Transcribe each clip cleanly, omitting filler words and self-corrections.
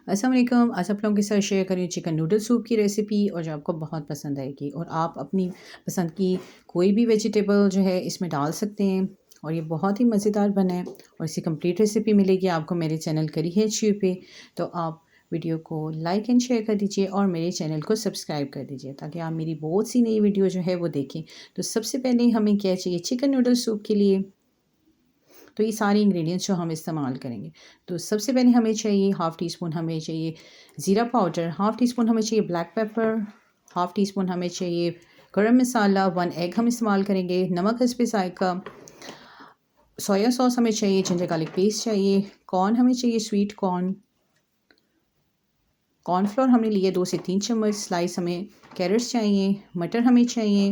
अस्सलाम वालेकुम। आज आप लोगों के साथ शेयर करें चिकन नूडल सूप की रेसिपी और जो आपको बहुत पसंद आएगी और आप अपनी पसंद की कोई भी वेजिटेबल जो है इसमें डाल सकते हैं और ये बहुत ही मज़ेदार बना है। और इसकी कंप्लीट रेसिपी मिलेगी आपको मेरे चैनल करी है यूट्यूब पे। तो आप वीडियो को लाइक एंड शेयर कर दीजिए और मेरे चैनल को सब्सक्राइब कर दीजिए ताकि आप मेरी बहुत सी नई वीडियो जो है वो देखें। तो सबसे पहले हमें क्या चाहिए चिकन नूडल सूप के लिए, तो ये सारे इंग्रेडिएंट्स जो हम इस्तेमाल करेंगे। तो सबसे पहले हमें चाहिए हाफ़ टी स्पून हमें चाहिए ज़ीरा पाउडर, हाफ़ टी स्पून हमें चाहिए black pepper, half tea spoon हमें चाहिए गरम मसाला, 1 एग हम इस्तेमाल करेंगे, नमक हस्बे ज़ायक़ा, सोया सॉस हमें चाहिए, जिंजर गार्लिक पेस्ट चाहिए, कॉर्न हमें चाहिए स्वीट कॉर्न, कॉर्नफ्लोर हमने लिए 2 से 3 चम्मच स्लाइस, हमें कैरेट्स चाहिए, मटर हमें चाहिए,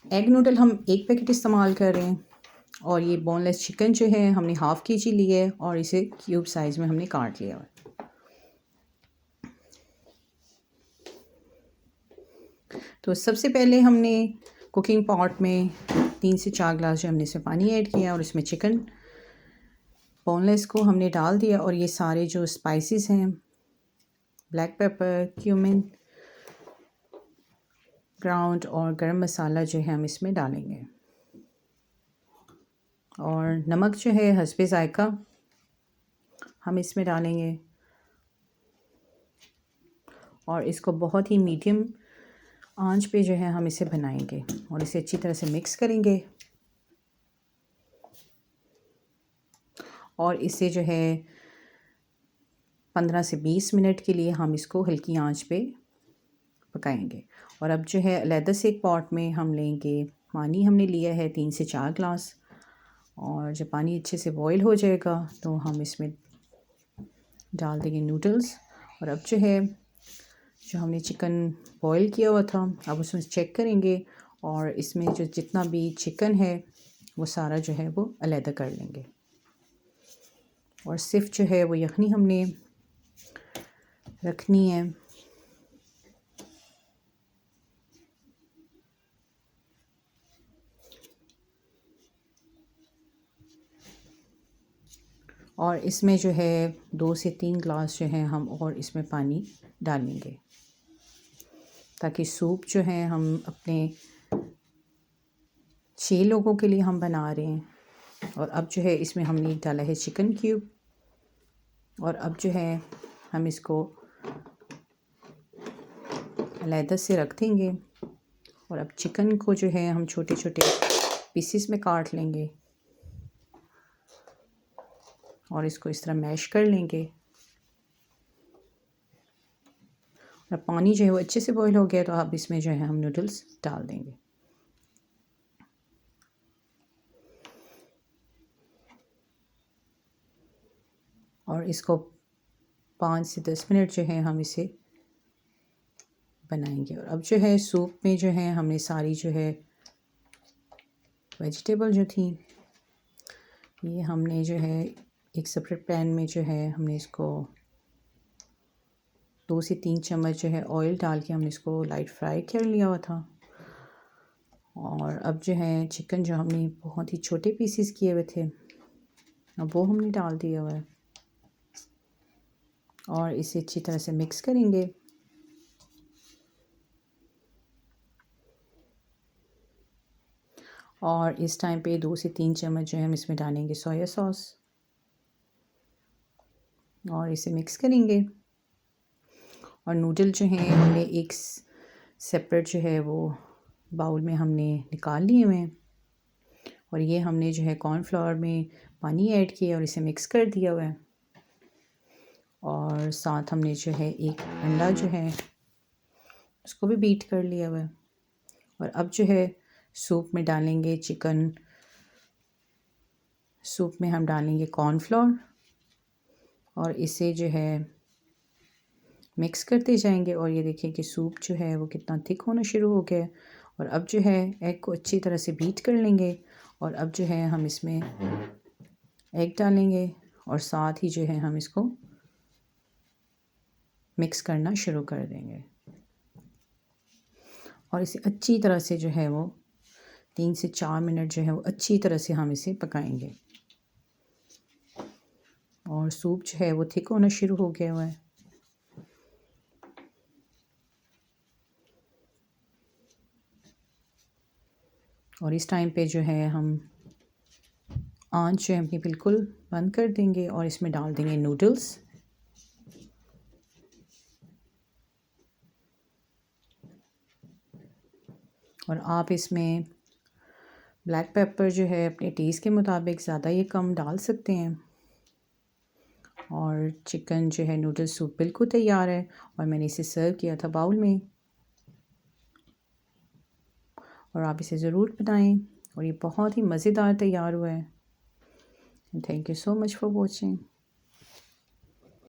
एग नूडल हम 1 पैकेट इस्तेमाल कर रहे हैं और ये बोनलेस चिकन जो है हमने हाफ़ केजी लिया है और इसे क्यूब साइज़ में हमने काट लिया है। तो सबसे पहले हमने कुकिंग पॉट में 3 से 4 ग्लास जो हमने इसमें पानी ऐड किया और इसमें चिकन बोनलेस को हमने डाल दिया और ये सारे जो स्पाइसेस हैं ब्लैक पेपर, क्यूमिन, ग्राउंड और गरम मसाला जो है हम इसमें डालेंगे और नमक जो है हस्बे ज़ायक़ा हम इसमें डालेंगे और इसको बहुत ही मीडियम आंच पे जो है हम इसे बनाएंगे और इसे अच्छी तरह से मिक्स करेंगे और इसे जो है 15 से 20 मिनट के लिए हम इसको हल्की आंच पे पकाएंगे। और अब जो है अलहदा से एक पॉट में हम लेंगे, पानी हमने लिया है 3 से 4 ग्लास और जब पानी अच्छे से बॉईल हो जाएगा तो हम इसमें डाल देंगे नूडल्स। और अब जो हमने चिकन बॉईल किया हुआ था अब उसमें चेक करेंगे और इसमें जो जितना भी चिकन है वो सारा जो है वो अलहदा कर लेंगे और सिर्फ जो है वो यखनी हमने रखनी है। और इसमें जो है 2 से 3 ग्लास जो है हम और इसमें पानी डालेंगे ताकि सूप जो है हम अपने 6 लोगों के लिए हम बना रहे हैं। और अब जो है इसमें हमने डाला है चिकन क्यूब और अब जो है हम इसको अलहदा से रख देंगे और अब चिकन को जो है हम छोटे छोटे पीसेस में काट लेंगे और इसको इस तरह मैश कर लेंगे। और पानी जो है वो अच्छे से बॉईल हो गया तो अब इसमें जो है हम नूडल्स डाल देंगे और इसको 5 से 10 मिनट जो है हम इसे बनाएंगे। और अब जो है सूप में जो है हमने सारी जो है वेजिटेबल जो थी ये हमने जो है एक सेपरेट पैन में जो है हमने इसको 2 से 3 चम्मच जो है ऑयल डाल के हमने इसको लाइट फ्राई कर लिया हुआ था। और अब जो है चिकन जो हमने बहुत ही छोटे पीसेस किए हुए थे अब वो हमने डाल दिया हुआ है और इसे अच्छी तरह से मिक्स करेंगे। और इस टाइम पे 2 से 3 चम्मच जो है हम इसमें डालेंगे सोया सॉस और इसे मिक्स करेंगे। और नूडल जो हैं हमने एक सेपरेट जो है वो बाउल में हमने निकाल लिए हुए हैं और ये हमने जो है कॉर्नफ्लोर में पानी ऐड किया और इसे मिक्स कर दिया हुआ है और साथ हमने जो है एक अंडा जो है उसको भी बीट कर लिया हुआ है। और अब जो है सूप में डालेंगे चिकन, सूप में हम डालेंगे कॉर्नफ्लोर और इसे जो है मिक्स करते जाएंगे और ये देखिए कि सूप जो है वो कितना थिक होना शुरू हो गया है। और अब जो है एग को अच्छी तरह से बीट कर लेंगे और अब जो है हम इसमें एग डालेंगे और साथ ही जो है हम इसको मिक्स करना शुरू कर देंगे और इसे अच्छी तरह से जो है वो 3 से 4 मिनट जो है वो अच्छी तरह से हम इसे पकाएंगे। और सूप जो है वो थिक होना शुरू हो गया हुआ है। और इस टाइम पे जो है हम आंच जो है अपनी बिल्कुल बंद कर देंगे और इसमें डाल देंगे नूडल्स। और आप इसमें ब्लैक पेपर जो है अपने टेस्ट के मुताबिक ज़्यादा या कम डाल सकते हैं। और चिकन जो है नूडल सूप बिल्कुल तैयार है और मैंने इसे सर्व किया था बाउल में। और आप इसे ज़रूर बनाएं और ये बहुत ही मज़ेदार तैयार हुआ है। Thank you so much for watching.